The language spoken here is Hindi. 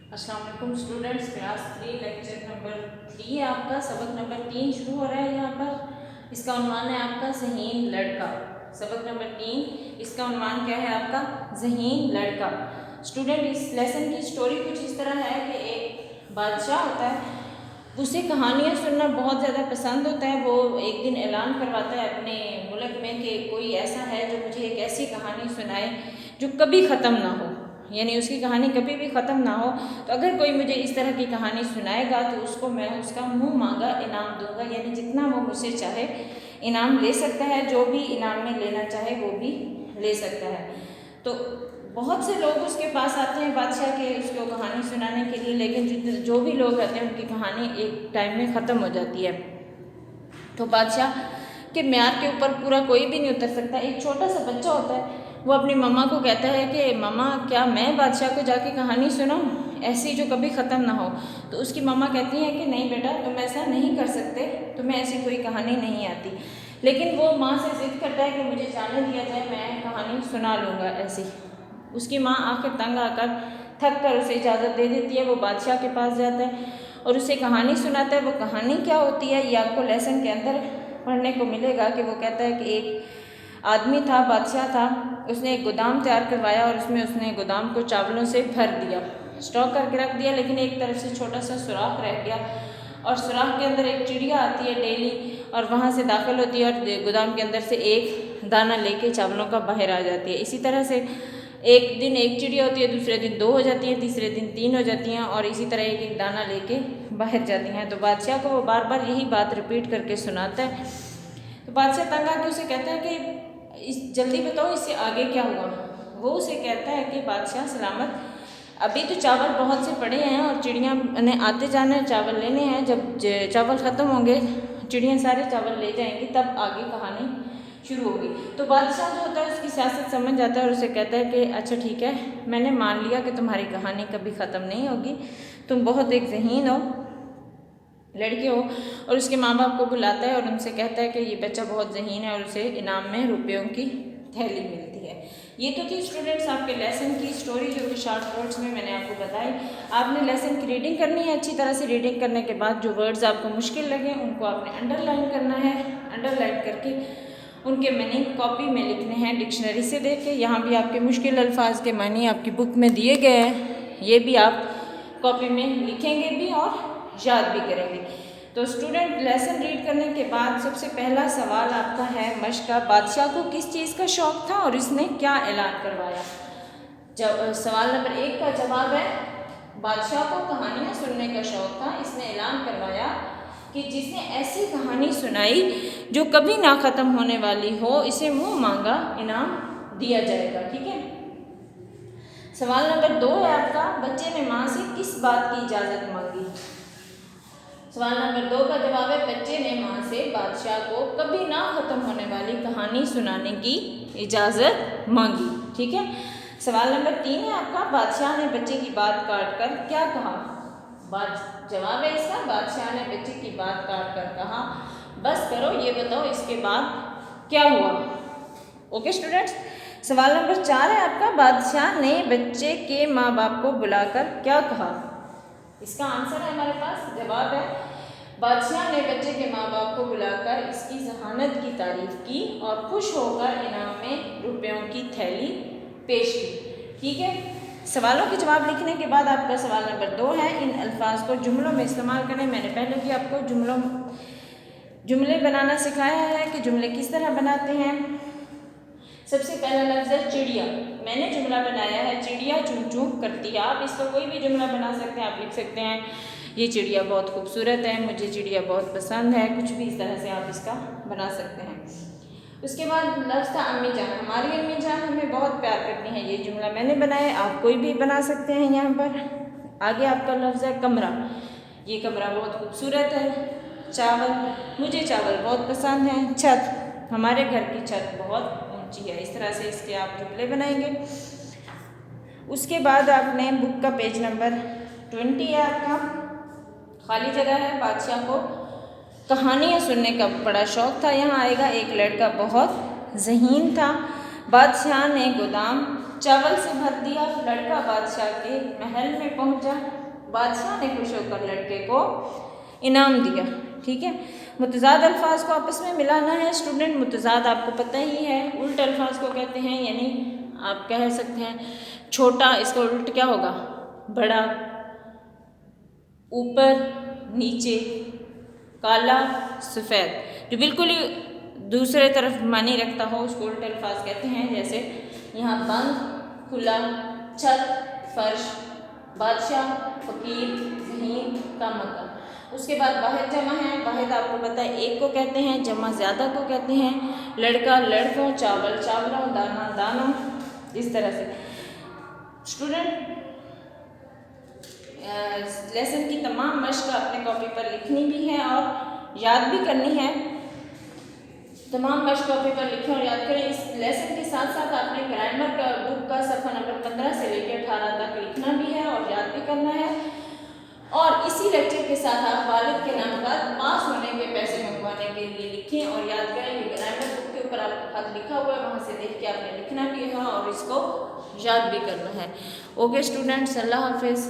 अस्सलाम वालेकुम स्टूडेंट्स, क्लास 3 लेक्चर नंबर 3 है आपका। सबक नंबर 3 शुरू हो रहा है यहाँ पर। इसका उन्वान है आपका ज़हीन लड़का। सबक नंबर 3, इसका उन्वान क्या है आपका? ज़हीन लड़का। स्टूडेंट, इस लेसन की स्टोरी कुछ इस तरह है कि एक बादशाह होता है, उसे कहानियाँ सुनना बहुत ज़्यादा पसंद होता है। वो एक दिन ऐलान करवाता है अपने मुल्क में कि कोई ऐसा है जो मुझे एक ऐसी कहानी सुनाए जो कभी ख़त्म ना हो, यानी उसकी कहानी कभी भी ख़त्म ना हो। तो अगर कोई मुझे इस तरह की कहानी सुनाएगा तो उसको मैं उसका मुंह मांगा इनाम दूंगा, यानी जितना वो मुझसे चाहे इनाम ले सकता है, जो भी इनाम में लेना चाहे वो भी ले सकता है। तो बहुत से लोग उसके पास आते हैं बादशाह के, उसको कहानी सुनाने के लिए, लेकिन जो भी लोग रहते हैं उनकी कहानी एक टाइम में ख़त्म हो जाती है। तो बादशाह के म्यार के ऊपर पूरा कोई भी नहीं उतर सकता। एक छोटा सा बच्चा होता है, वो अपनी मम्मा को कहता है कि मम्मा, क्या मैं बादशाह को जाके कहानी सुनाऊं ऐसी जो कभी ख़त्म ना हो? तो उसकी मम्मा कहती हैं कि नहीं बेटा, तुम ऐसा नहीं कर सकते, तुम्हें ऐसी कोई कहानी नहीं आती। लेकिन वो माँ से ज़िद करता है कि मुझे जाने दिया जाए, मैं कहानी सुना लूँगा ऐसी। उसकी माँ आखिर तंग आकर थक कर उसे इजाज़त दे देती है। वो बादशाह के पास जाता है और उसे कहानी सुनाता है। वो कहानी क्या होती है ये आपको लेसन के अंदर पढ़ने को मिलेगा कि वो कहता है कि एक आदमी था, बादशाह था, उसने एक गोदाम तैयार करवाया और उसमें उसने गोदाम को चावलों से भर दिया, स्टॉक करके रख दिया। लेकिन एक तरफ से छोटा सा सुराख रह गया और सुराख के अंदर एक चिड़िया आती है डेली और वहाँ से दाखिल होती है और गोदाम के अंदर से एक दाना लेके चावलों का बाहर आ जाती है। इसी तरह से एक दिन एक चिड़िया होती है, दूसरे दिन 2 हो जाती हैं, तीसरे दिन 3 हो जाती हैं और इसी तरह एक एक दाना लेके बाहर जाती हैं। तो बादशाह को वो बार बार यही बात रिपीट करके सुनाता है। तो बादशाह तंग आके उसे कहता है कि जल्दी बताओ इससे आगे क्या हुआ। वो उसे कहता है कि बादशाह सलामत, अभी तो चावल बहुत से पड़े हैं और चिड़िया ने आते जाना है, चावल लेने हैं। जब चावल ख़त्म होंगे, चिड़िया सारे चावल ले जाएंगी, तब आगे कहानी शुरू होगी। तो बादशाह जो होता है उसकी सियासत समझ जाता है और उसे कहता है कि अच्छा ठीक है, मैंने मान लिया कि तुम्हारी कहानी कभी ख़त्म नहीं होगी, तुम बहुत एक ज़हीन हो, लड़के हो। और उसके माँ बाप को बुलाता है और उनसे कहता है कि ये बच्चा बहुत ज़हीन है और उसे इनाम में रुपयों की थैली मिलती है। ये तो थी स्टूडेंट्स आपके लेसन की स्टोरी, जो कि शॉर्ट वर्ड्स में मैंने आपको बताई। आपने लेसन की रीडिंग करनी है अच्छी तरह से। रीडिंग करने के बाद जो वर्ड्स आपको मुश्किल लगे उनको आपने अंडरलाइन करना है। अंडरलाइन करके उनके मीनिंग कॉपी में लिखने हैं डिक्शनरी से देख के। यहाँ भी आपके मुश्किल अल्फाज के मानी आपकी बुक में दिए गए हैं, ये भी आप कॉपी में लिखेंगे भी और याद भी करेंगे। तो स्टूडेंट, लेसन रीड करने के बाद सबसे पहला सवाल आपका है मश्क का, बादशाह को किस चीज़ का शौक़ था और इसने क्या ऐलान करवाया? जब सवाल नंबर 1 का जवाब है बादशाह को कहानियाँ सुनने का शौक़ था, इसने ऐलान करवाया कि जिसने ऐसी कहानी सुनाई जो कभी ना ख़त्म होने वाली हो, इसे मुँह मांगा इनाम दिया जाएगा। ठीक है। सवाल नंबर 2 है आपका, बच्चे ने माँ से किस बात की इजाज़त मांगी? सवाल नंबर 2 का जवाब है बच्चे ने माँ से बादशाह को कभी ना ख़त्म होने वाली कहानी सुनाने की इजाज़त मांगी। ठीक है। सवाल नंबर 3 है आपका, बादशाह ने बच्चे की बात काट कर क्या कहा? जवाब है इसका, बादशाह ने बच्चे की बात काट कर कहा, बस करो, ये बताओ इसके बाद क्या हुआ? Okay students. सवाल नंबर 4 है आपका, बादशाह ने बच्चे के माँ बाप को बुलाकर क्या कहा? इसका आंसर है हमारे पास, जवाब है बादशाह ने बच्चे के माँ बाप को बुलाकर इसकी जहानत की तारीफ की और खुश होकर इनाम में रुपयों की थैली पेश की। ठीक है। सवालों के जवाब लिखने के बाद आपका सवाल नंबर 2 है, इन अल्फाज को जुमलों में इस्तेमाल करें। मैंने पहले भी आपको जुमले बनाना सिखाया है कि जुमले किस तरह बनाते हैं। सबसे पहला लफ्ज़ है चिड़िया। मैंने जुमला बनाया है चिड़िया चूं चूं करती है। आप इसका कोई भी जुमला बना सकते हैं। आप लिख सकते हैं ये चिड़िया बहुत खूबसूरत है, मुझे चिड़िया बहुत पसंद है, कुछ भी इस तरह से आप इसका बना सकते हैं। उसके बाद लफ्ज़ था अम्मी जान। हमारी अम्मी जान हमें बहुत प्यार करती हैं, ये जुमला मैंने बनाया, आप कोई भी बना सकते हैं यहाँ पर। आगे आपका लफ्ज़ है कमरा। ये कमरा बहुत खूबसूरत है। चावल, मुझे चावल बहुत पसंद है। छत, हमारे घर की छत बहुत ऊंची है। इस तरह से इसके आप जुमले बनाएंगे। उसके बाद आपने बुक का पेज नंबर 20 है आपका, खाली जगह है। बादशाह को कहानियाँ सुनने का बड़ा शौक़ था। यहाँ आएगा एक लड़का बहुत ज़हीन था। बादशाह ने गोदाम चावल से भर दिया, लड़का बादशाह के महल में पहुंचा, बादशाह ने खुश होकर लड़के को इनाम दिया। ठीक है, मुतज़ाद अल्फाज को आपस में मिलाना है स्टूडेंट। मुतज़ाद आपको पता ही है, उल्ट अल्फाज को कहते हैं, यानी आप कह सकते हैं छोटा, इसका उल्ट क्या होगा, बड़ा, ऊपर नीचे, काला सफ़ेद, जो बिल्कुल ही दूसरे तरफ मानी रखता हो उसको उल्ट अल्फाज कहते हैं। जैसे यहाँ बंद, खुला, छत, फर्श, बादशाह, फ़कीर, ज़हीन का मकान। उसके बाद वाहिद जमा है, वाहिद आपको पता है एक को कहते हैं, जमा ज़्यादा को कहते हैं, लड़का लड़कों, चावल चावलों, दाना दानों, इस तरह से। स्टूडेंट लेसन की तमाम मश्क अपने कॉपी पर लिखनी भी है और याद भी करनी है। तमाम मश्क कॉपी पर लिखें और याद करें। इस लेसन के साथ साथ आपने ग्रामर का बुक का सफ़ा नंबर 15 से लेकर 18 तक लिखना भी है और याद भी करना है। और इसी लेक्चर के साथ आप वालिद के नाम पर पास होने के पैसे मंगवाने के लिए लिखें और याद करें कि ग्रामर बुक के ऊपर आपका खत लिखा हुआ है, वहाँ से देख के आपने लिखना भी है और इसको याद भी करना है। ओके स्टूडेंट्स, अल्लाह हाफिज़।